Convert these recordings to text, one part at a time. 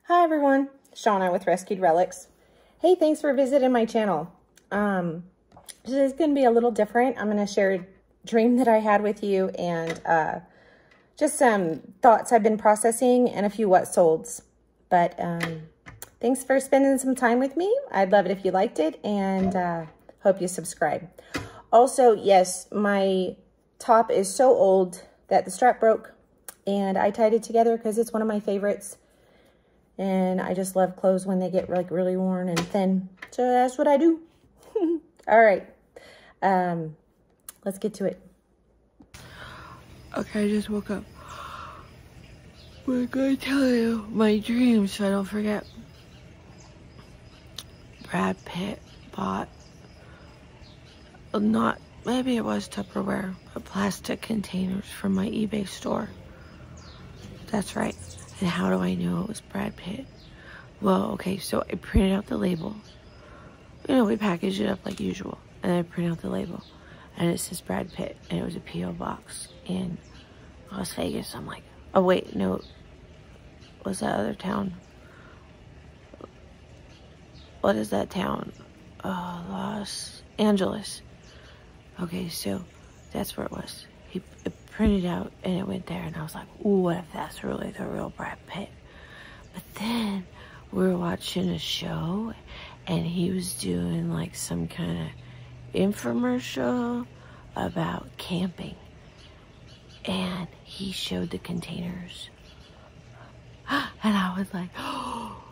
Hi everyone, Shauna with Rescued Relics. Hey, thanks for visiting my channel. This is going to be a little different. I'm going to share a dream that I had with you and just some thoughts I've been processing and a few what solds. But thanks for spending some time with me. I'd love it if you liked it, and hope you subscribe. Also, yes, my top is so old that the strap broke, and I tied it together because it's one of my favorites. And I just love clothes when they get like really worn and thin. So that's what I do. All right. Let's get to it. Okay, I just woke up. We're going to tell you my dream so I don't forget. Brad Pitt bought, maybe it was Tupperware, but plastic containers from my eBay store. That's right. And how do I know it was Brad Pitt? Well, okay, so I printed out the label. You know, we packaged it up like usual. And I print out the label. And it says Brad Pitt. And it was a P.O. box in Las Vegas. I'm like, oh wait, no. What's that other town? What is that town? Los Angeles. Okay, so that's where it was. He printed out and it went there, and I was like, ooh, what if that's really the real Brad Pitt? But then we were watching a show and he was doing like some kind of infomercial about camping, and he showed the containers, and I was like, oh,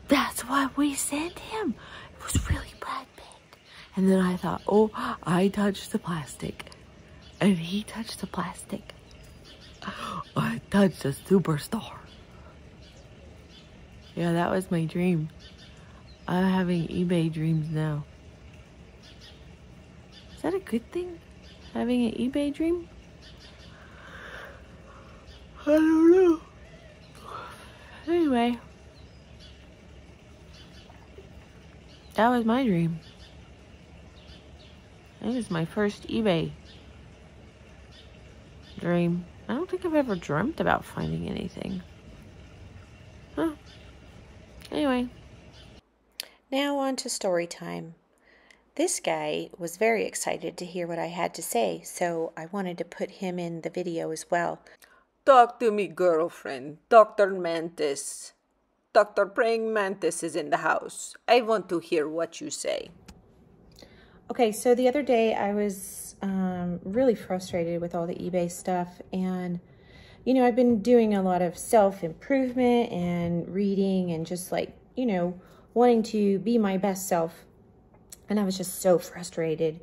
that's why we sent him. It was really Brad Pitt. And then I thought, oh, I touched the plastic. And he touched the plastic. I touched a superstar. Yeah, that was my dream. I'm having eBay dreams now. Is that a good thing? Having an eBay dream? I don't know. Anyway. That was my dream. It was my first eBay dream. I don't think I've ever dreamt about finding anything. Huh. Anyway. Now on to story time. This guy was very excited to hear what I had to say, so I wanted to put him in the video as well. Talk to me, girlfriend. Dr. Mantis. Dr. Praying Mantis is in the house. I want to hear what you say. Okay, so the other day I was really frustrated with all the eBay stuff, and you know, I've been doing a lot of self-improvement and reading and just like, you know, wanting to be my best self. And I was just so frustrated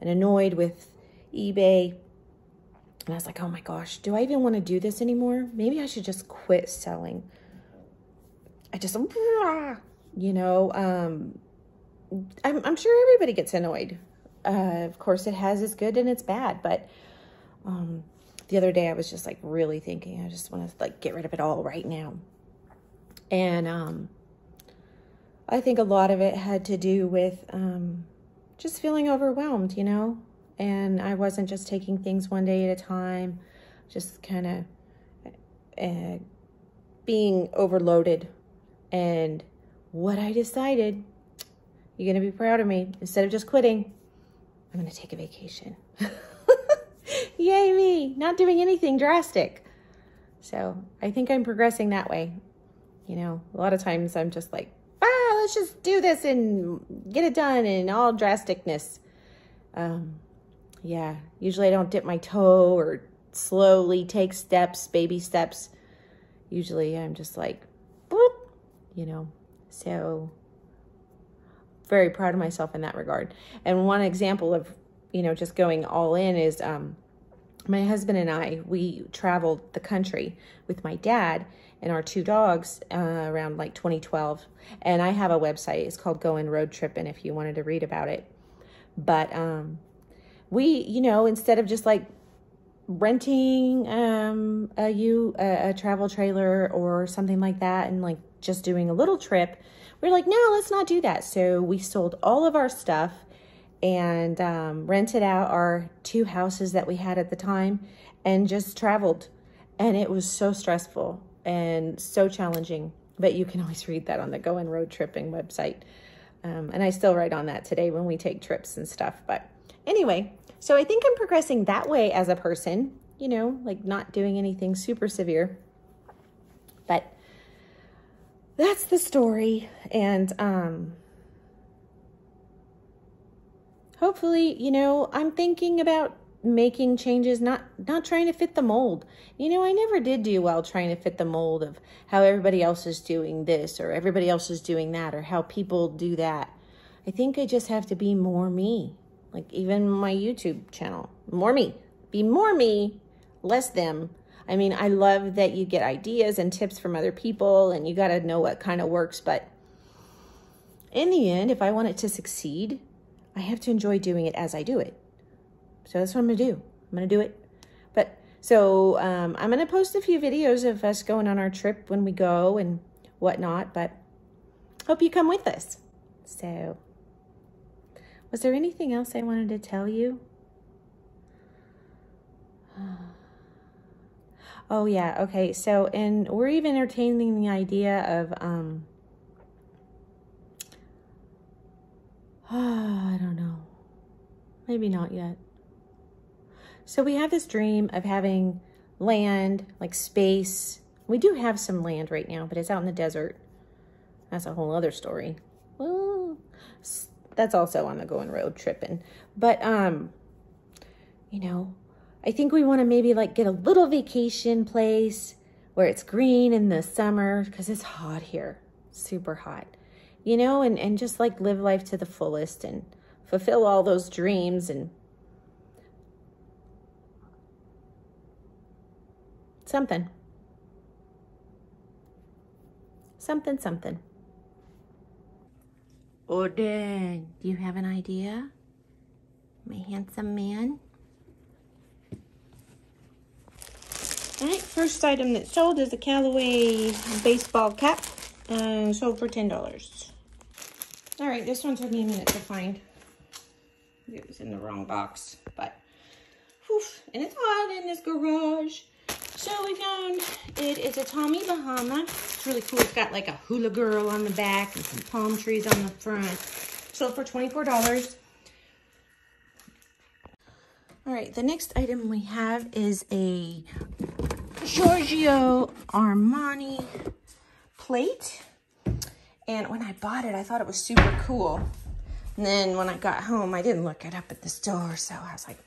and annoyed with eBay. And I was like, oh my gosh, do I even want to do this anymore? Maybe I should just quit selling. I just, you know, I'm sure everybody gets annoyed. Of course, it has its good and its bad, but the other day I was just like really thinking, I just want to like get rid of it all right now. And I think a lot of it had to do with just feeling overwhelmed, you know, and I wasn't just taking things one day at a time, just kind of being overloaded. And what I decided, you're going to be proud of me, instead of just quitting, I'm going to take a vacation. Yay me, not doing anything drastic. So I think I'm progressing that way. You know, a lot of times I'm just like, let's just do this and get it done in all drasticness. Yeah, usually I don't dip my toe or slowly take steps, baby steps. Usually I'm just like, boop, you know, so very proud of myself in that regard. And one example of, you know, just going all in is my husband and I, we traveled the country with my dad and our two dogs around like 2012. And I have a website. It's called Going Road Trippin' if you wanted to read about it. But we, you know, instead of just like renting a travel trailer or something like that and like just doing a little trip, we're like, no, let's not do that. So we sold all of our stuff and rented out our two houses that we had at the time and just traveled And it was so stressful and so challenging. But you can always read that on the Going Road Tripping website. And I still write on that today when we take trips and stuff. But anyway, so I think I'm progressing that way as a person, you know, like not doing anything super severe. But that's the story. And hopefully, you know, I'm thinking about making changes, not trying to fit the mold. You know, I never did do well trying to fit the mold of how everybody else is doing this or everybody else is doing that or how people do that. I think I just have to be more me. Like even my YouTube channel, more me. Be more me, less them. I mean, I love that you get ideas and tips from other people and you got to know what kind of works. But in the end, if I want it to succeed, I have to enjoy doing it as I do it. So that's what I'm going to do. I'm going to do it. But so I'm going to post a few videos of us going on our trip when we go and whatnot. But hope you come with us. So was there anything else I wanted to tell you? Oh, yeah. Okay. So, and we're even entertaining the idea of, I don't know. Maybe not yet. So we have this dream of having land, like space. We do have some land right now, but it's out in the desert. That's a whole other story. Well, that's also on the Going Road Tripping. But, you know, I think we want to maybe like get a little vacation place where it's green in the summer because it's hot here, super hot, you know, and just like live life to the fullest and fulfill all those dreams and something. Odin, do you have an idea? My handsome man? All right, first item that sold is a Callaway baseball cap, sold for $10. All right, this one took me a minute to find. It was in the wrong box, but whew, and it's hot in this garage. So we found it. It's a Tommy Bahama. It's really cool. It's got like a hula girl on the back and some palm trees on the front. Sold for $24. All right, the next item we have is a Giorgio Armani plate. And when I bought it, I thought it was super cool. And then when I got home, I didn't look it up at the store. So I was like,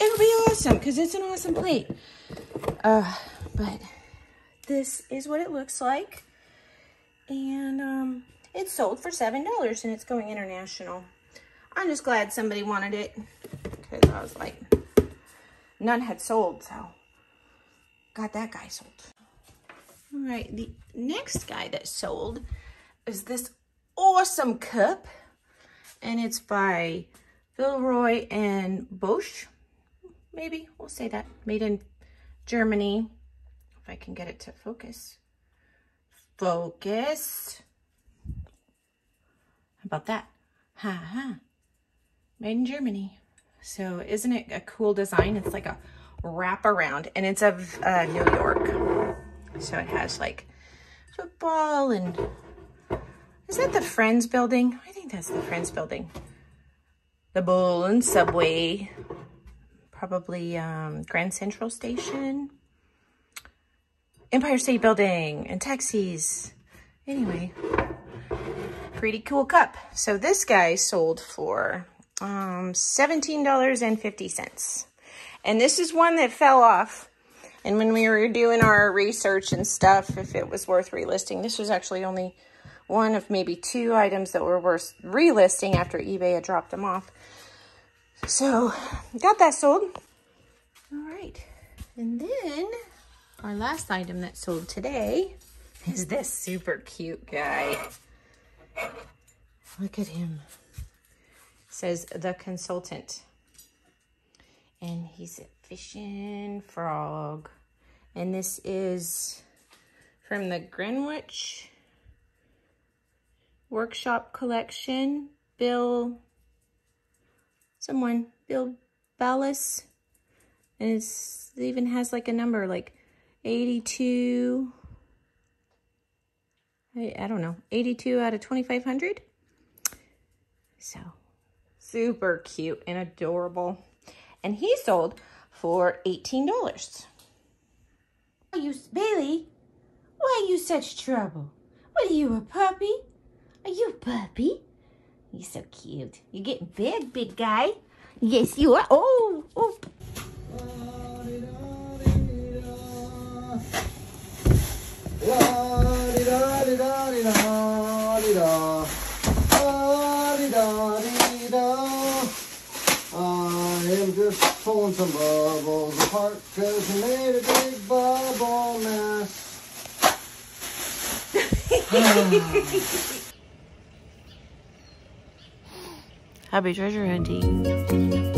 it'll be awesome because it's an awesome plate. But this is what it looks like. And it's sold for $7 and it's going international. I'm just glad somebody wanted it because I was like, none had sold, so got that guy sold. All right, the next guy that sold is this awesome cup, and it's by Villeroy and Bosch. Maybe we'll say that, made in Germany. If I can get it to focus. Focus. How about that? Made in Germany. So isn't it a cool design? It's like a wraparound, and it's of New York. So it has like football and, is that the Friends building? I think that's the Friends building. The Bull and Subway. Probably Grand Central Station. Empire State Building and taxis. Anyway, pretty cool cup. So this guy sold for $17.50. And this is one that fell off. And when we were doing our research and stuff, if it was worth relisting, this was actually only one of maybe 2 items that were worth relisting after eBay had dropped them off. So, got that sold. All right. And then, our last item that sold today is this super cute guy. Look at him. It says, The Consultant. And he's a fishing frog. And this is from the Greenwich Workshop Collection. Bill Ballas. And it even has like a number, like 82. I don't know, 82 out of 2,500. So super cute and adorable. And he sold for $18. Bailey, why are you such trouble? What are you, a puppy? Are you a puppy? You're so cute. You're getting big guy. Yes, you are. Oh, oh. I am just pulling some bubbles apart because you made a big bubble mess. Happy treasure hunting.